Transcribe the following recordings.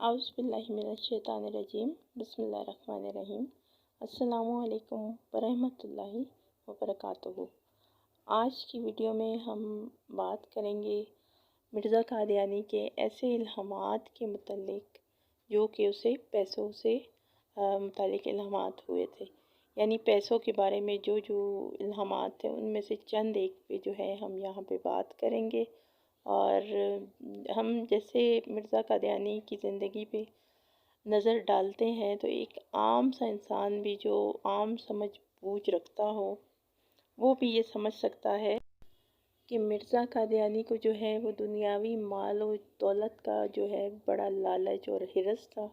अऊज़ु बिल्लाहि मिनश्शैतानिर्रजीम बिस्मिल्लाहिर्रहमानिर्रहीम। अस्सलामु अलैकुम वरहमतुल्लाहि वबरकातुहू। आज की वीडियो में हम बात करेंगे मिर्ज़ा कादियानी के ऐसे इल्हामात के मुतल्लिक जो कि उसे पैसों से मुतालिक इल्हामात हुए थे। यानी पैसों के बारे में जो जो इल्हामात थे उनमें से चंद एक पे जो है हम यहाँ पे बात करेंगे। और हम जैसे मिर्ज़ा कादियानी की ज़िंदगी पे नज़र डालते हैं तो एक आम सा इंसान भी जो आम समझ बूझ रखता हो वो भी ये समझ सकता है कि मिर्ज़ा कादियानी को जो है वो दुनियावी माल और दौलत का जो है बड़ा लालच और हिरस था।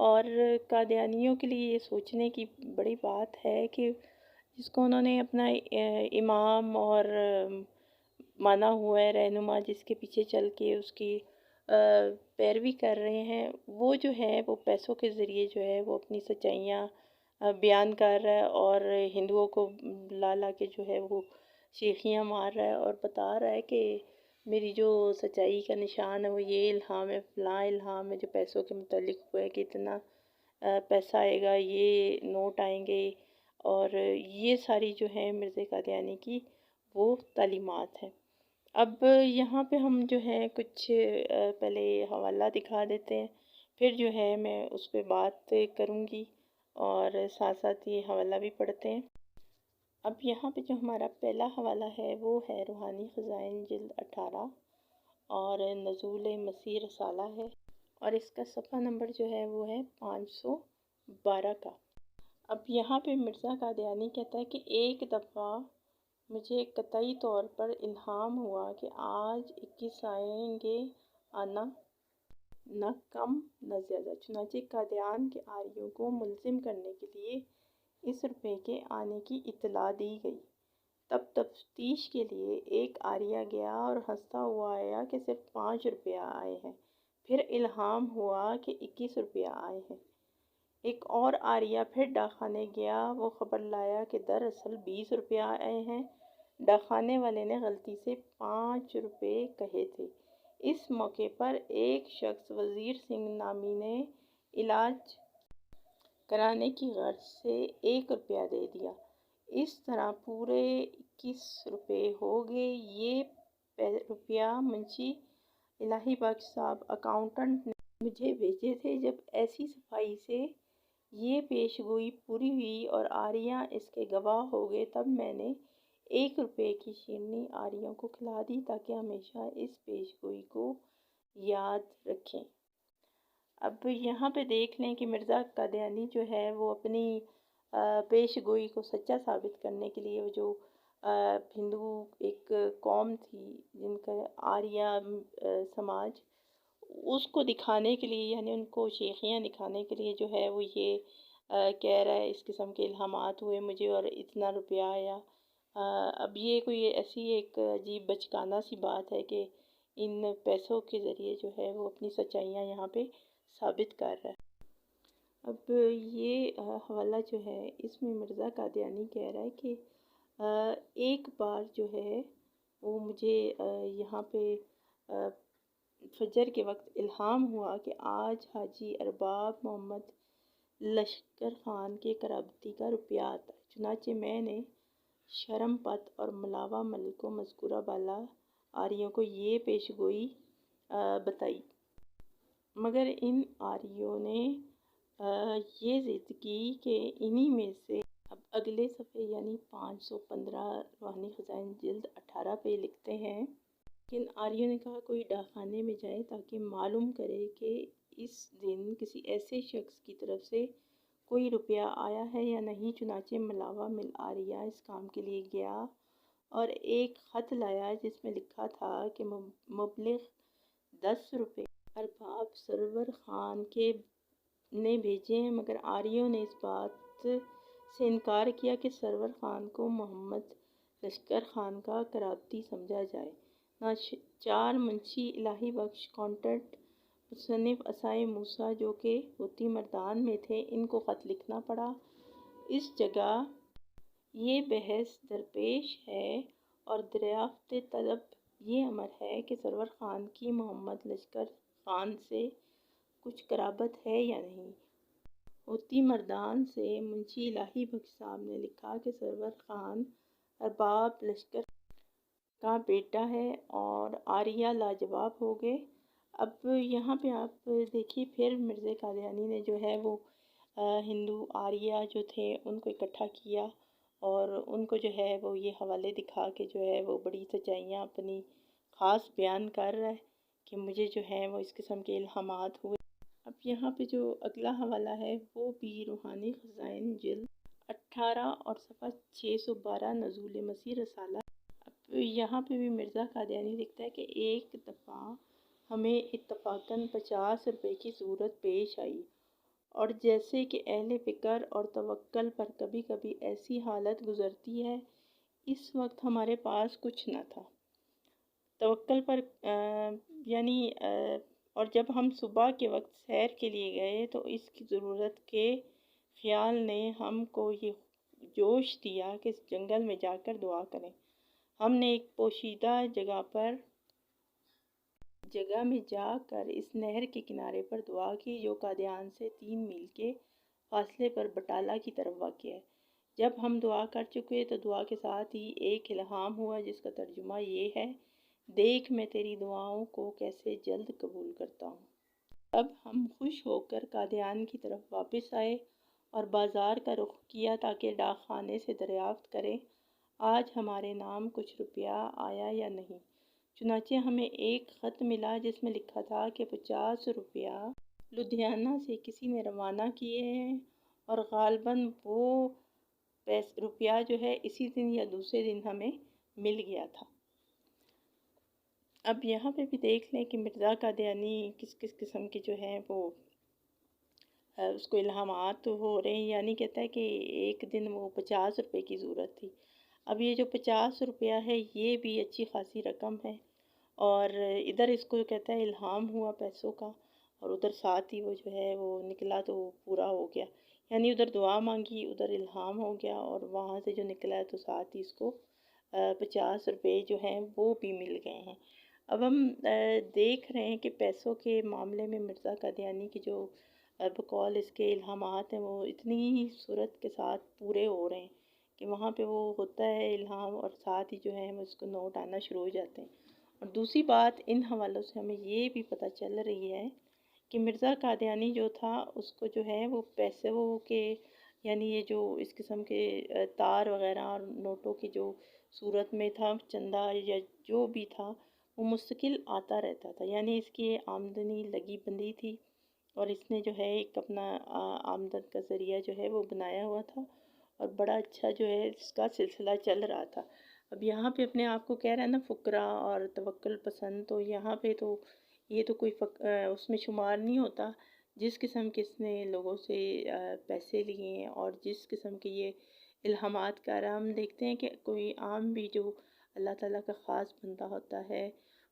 और कादियानियों के लिए ये सोचने की बड़ी बात है कि जिसको उन्होंने अपना इमाम और माना हुआ है, रहनुमा, जिसके पीछे चल के उसकी पैरवी कर रहे हैं, वो जो है वो पैसों के ज़रिए जो है वो अपनी सच्चाइयाँ बयान कर रहा है और हिंदुओं को ला ला के जो है वो शेखियाँ मार रहा है और बता रहा है कि मेरी जो सच्चाई का निशान है वो ये इल्हाम है, फ़लाँ इल्हाम है जो पैसों के मुतालिक हुआ है कि इतना पैसा आएगा, ये नोट आएंगे। और ये सारी जो है मिर्ज़ा कादियानी की वो तालीमात हैं। अब यहाँ पे हम जो है कुछ पहले हवाला दिखा देते हैं, फिर जो है मैं उस पर बात करूँगी और साथ साथ ये हवाला भी पढ़ते हैं। अब यहाँ पे जो हमारा पहला हवाला है वो है रूहानी ख़ज़ाइन जिल्द 18 और नज़ूल मसीह रसाला है और इसका सफ़ा नंबर जो है वो है 512 का। अब यहाँ पे मिर्ज़ा कादियानी कहता है कि एक दफ़ा मुझे कतई तौर पर इल्हाम हुआ कि आज 21 आएंगे, आना न कम न ज़्यादा। चुनांचे कादियान के आरियों को मुलजिम करने के लिए इस रुपये के आने की इत्तला दी गई। तब तफ्तीश के लिए एक आरिया गया और हंसता हुआ आया कि सिर्फ 5 रुपया आए हैं। फिर इल्हाम हुआ कि 21 रुपया आए हैं। एक और आरिया फिर डाकखाने गया, वो ख़बर लाया कि दरअसल 20 रुपया आए हैं। डाकखाने वाले ने गलती से 5 रुपये कहे थे। इस मौके पर एक शख्स वज़ीर सिंह नामी ने इलाज कराने की गर्ज से 1 रुपया दे दिया। इस तरह पूरे 21 रुपये हो गए। ये रुपया मुंशी इलाही बख्श साहब अकाउंटेंट ने मुझे भेजे थे। जब ऐसी सफाई से ये पेशगोई पूरी हुई और आरियाँ इसके गवाह हो गए, तब मैंने 1 रुपये की शीरनी आरियों को खिला दी ताकि हमेशा इस पेशगोई को याद रखें। अब यहाँ पे देख लें कि मिर्ज़ा कादियानी जो है वो अपनी पेशगोई को सच्चा साबित करने के लिए वो जो हिंदू एक कौम थी जिनका आर्या समाज, उसको दिखाने के लिए यानी उनको शेखियाँ दिखाने के लिए जो है वो ये कह रहा है इस किस्म के इल्हामात हुए मुझे और इतना रुपया आया। अब ये कोई ऐसी एक अजीब बचकाना सी बात है कि इन पैसों के ज़रिए जो है वो अपनी सच्चाइयाँ यहाँ पे साबित कर रहा है। अब ये हवाला जो है इसमें मिर्ज़ा कादियानी कह रहा है कि एक बार जो है वो मुझे यहाँ पे फजर के वक्त इल्हाम हुआ कि आज हाजी अरबाब मोहम्मद लश्कर ख़ान के कराबती का रुपया आता है। चुनाचे मैंने शरमपत और मलावा मल को मज़कूरा बाला आरियों को ये पेशगोई बताई, मगर इन आरियों ने ये ज़िद की कि इन्हीं में से। अब अगले सफ़े यानी 515 रूहानी ख़ज़ाइन जिल्द 18 पे लिखते हैं कि इन आरियों ने कहा कोई डाकखाने में जाए ताकि मालूम करे कि इस दिन किसी ऐसे शख्स की तरफ से कोई रुपया आया है या नहीं। चुनाचे मलावा मिल आरिया इस काम के लिए गया और एक ख़त लाया जिसमें लिखा था कि मुबलिग 10 रुपये अरबाब सरवर ख़ान के ने भेजे हैं, मगर आरियों ने इस बात से इनकार किया कि सरवर ख़ान को मोहम्मद लश्कर ख़ान का कराबती समझा जाए। नाचार मुंशी इलाही बख्श कॉन्टेंट मुसन्निफ़ असाए मूसा जो कि होती मर्दान में थे, इनको ख़त लिखना पड़ा। इस जगह ये बहस दरपेश है और दरियाफ्त तलब ये अमर है कि सरवर ख़ान की मोहम्मद लश्कर ख़ान से کچھ قرابت ہے یا نہیں۔ ہوتی مردان سے منشی الہی بخش صاحب نے لکھا کہ سرور خان ارباب لشکر کا بیٹا ہے اور آریہ لاجواب ہو گئے۔ اب یہاں پہ آپ دیکھیے پھر مرزا قادیانی نے جو ہے وہ ہندو آریہ جو تھے ان کو اکٹھا کیا اور ان کو جو ہے وہ یہ حوالے دکھا کے جو ہے وہ بڑی سچائیاں اپنی خاص بیان کر رہا ہے کہ مجھے جو ہے وہ اس قسم کے الہامات ہوئے۔ اب یہاں پہ جو اگلا حوالہ ہے وہ بھی روحانی خزائن جلد 18 اور صفحہ 612 نزول مسیح رسالہ۔ اب یہاں پہ بھی مرزا قادیانی لکھتا ہے کہ ایک دفعہ ہمیں اتفاقاً 50 روپے کی ضرورت پیش آئی اور جیسے کہ اہل فکر اور توکل پر کبھی کبھی ایسی حالت گزرتی ہے، اس وقت ہمارے پاس کچھ نہ تھا۔ توکل پر اور جب ہم صبح کے وقت سیر کے لیے گئے تو اس کی ضرورت کے خیال نے ہم کو یہ جوش دیا کہ اس جنگل میں جا کر دعا کریں۔ ہم نے ایک پوشیدہ جگہ میں جا کر اس نہر کے کنارے پر دعا کی جو قادیان سے 3 میل کے فاصلے پر بٹالہ کی طرف واقع ہے۔ جب ہم دعا کر چکے تو دعا کے ساتھ ہی ایک الہام ہوا جس کا ترجمہ یہ ہے، دیکھ میں تیری دعاؤں کو کیسے جلد قبول کرتا ہوں۔ اب ہم خوش ہو کر قادیان کی طرف واپس آئے اور بازار کا رخ کیا تاکہ ڈاک خانے سے دریافت کریں آج ہمارے نام کچھ روپیہ آیا یا نہیں۔ چنانچہ ہمیں ایک خط ملا جس میں لکھا تھا کہ 50 روپیہ لدھیانہ سے کسی نے روانہ کیے ہیں اور غالباً وہ روپیہ جو ہے اسی دن یا دوسرے دن ہمیں مل گیا تھا۔ اب یہاں پہ بھی دیکھ لیں کہ مرزا قادیانی کس کس قسم کی جو ہے وہ اس کو الہامات ہو رہے ہیں، یعنی کہتا ہے کہ ایک دن وہ 50 روپے کی ضرورت تھی۔ اب یہ جو 50 روپیہ ہے یہ بھی اچھی خاصی رقم ہے اور ادھر اس کو کہتا ہے الہام ہوا پیسوں کا اور ادھر ساتھ ہی وہ جو ہے وہ نکلا تو پورا ہو گیا، یعنی ادھر دعا مانگی ادھر الہام ہو گیا اور وہاں سے جو نکلا ہے تو ساتھ ہی اس کو 50 روپے جو ہیں وہ بھی مل گئے ہیں۔ اب ہم دیکھ رہے ہیں کہ پیسوں کے معاملے میں مرزا قادیانی کی جو بقول اس کے الہامات ہیں وہ اتنی ہی صورت کے ساتھ پورے ہو رہے ہیں کہ وہاں پہ وہ ہوتا ہے الہام اور ساتھ ہی جو ہے وہ اس کو نوٹ آنا شروع ہو جاتے ہیں۔ اور دوسری بات ان حوالوں سے ہمیں یہ بھی پتہ چل رہی ہے کہ مرزا قادیانی جو تھا اس کو جو ہے وہ پیسوں کے یعنی یہ جو اس قسم کے تار وغیرہ اور نوٹوں کی جو صورت میں تھا چندہ یا جو بھی تھا وہ مستقل آتا رہتا تھا، یعنی اس کی آمدنی لگی بندی تھی اور اس نے جو ہے ایک اپنا آمدن کا ذریعہ جو ہے وہ بنایا ہوا تھا اور بڑا اچھا جو ہے اس کا سلسلہ چل رہا تھا۔ اب یہاں پہ اپنے آپ کو کہہ رہا ہے نا فقرا اور توکل پسند، تو یہاں پہ تو یہ تو کوئی اس میں شمار نہیں ہوتا جس قسم کے اس نے لوگوں سے پیسے لیے ہیں اور جس قسم کے یہ الہامات کا رہا۔ ہم دیکھتے ہیں کہ کوئی عام بھی جو اللہ تعالیٰ کا خاص بندہ ہوتا ہے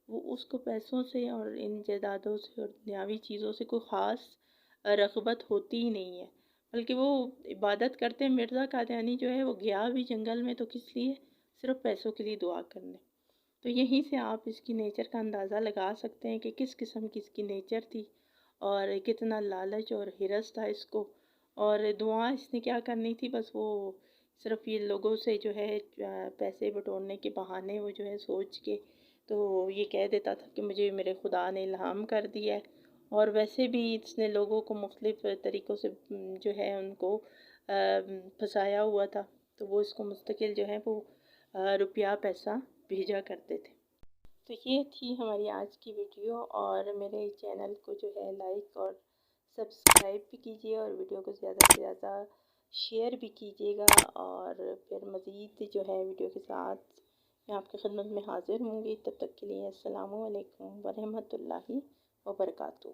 وہ اس کو پیسوں سے اور ان جائیدادوں سے اور دنیاوی چیزوں سے کوئی خاص رغبت ہوتی ہی نہیں ہے، بلکہ وہ عبادت کرتے ہیں۔ مرزا قادیانی جو ہے وہ گیا بھی جنگل میں تو کس لیے؟ صرف پیسوں کے لیے دعا کرنے۔ تو یہیں سے آپ اس کی نیچر کا اندازہ لگا سکتے ہیں کہ کس قسم کی اس کی نیچر تھی اور کتنا لالچ اور ہرس تھا اس کو، اور دعا اس نے کیا کرنی تھی، بس وہ صرف یہ لوگوں سے جو ہے پیسے بٹورنے کے بہانے وہ جو ہے سوچ کے تو یہ کہہ دیتا تھا کہ مجھے میرے خدا نے الہام کر دیا ہے، اور ویسے بھی اس نے لوگوں کو مختلف طریقوں سے جو ہے ان کو پھنسایا ہوا تھا، تو وہ اس کو مستقل جو ہے وہ روپیہ پیسہ بھیجا کرتے تھے۔ تو یہ تھی ہماری آج کی ویڈیو، اور میرے چینل کو جو ہے لائک اور سبسکرائب بھی کیجیے اور ویڈیو کو زیادہ سے زیادہ شیئر بھی کیجیے گا، اور پھر مزید جو ہے ویڈیو کے ساتھ میں آپ کی خدمت میں حاضر ہوں گی۔ تب تک کے لیے السلام علیکم ورحمۃ اللہ وبرکاتہ۔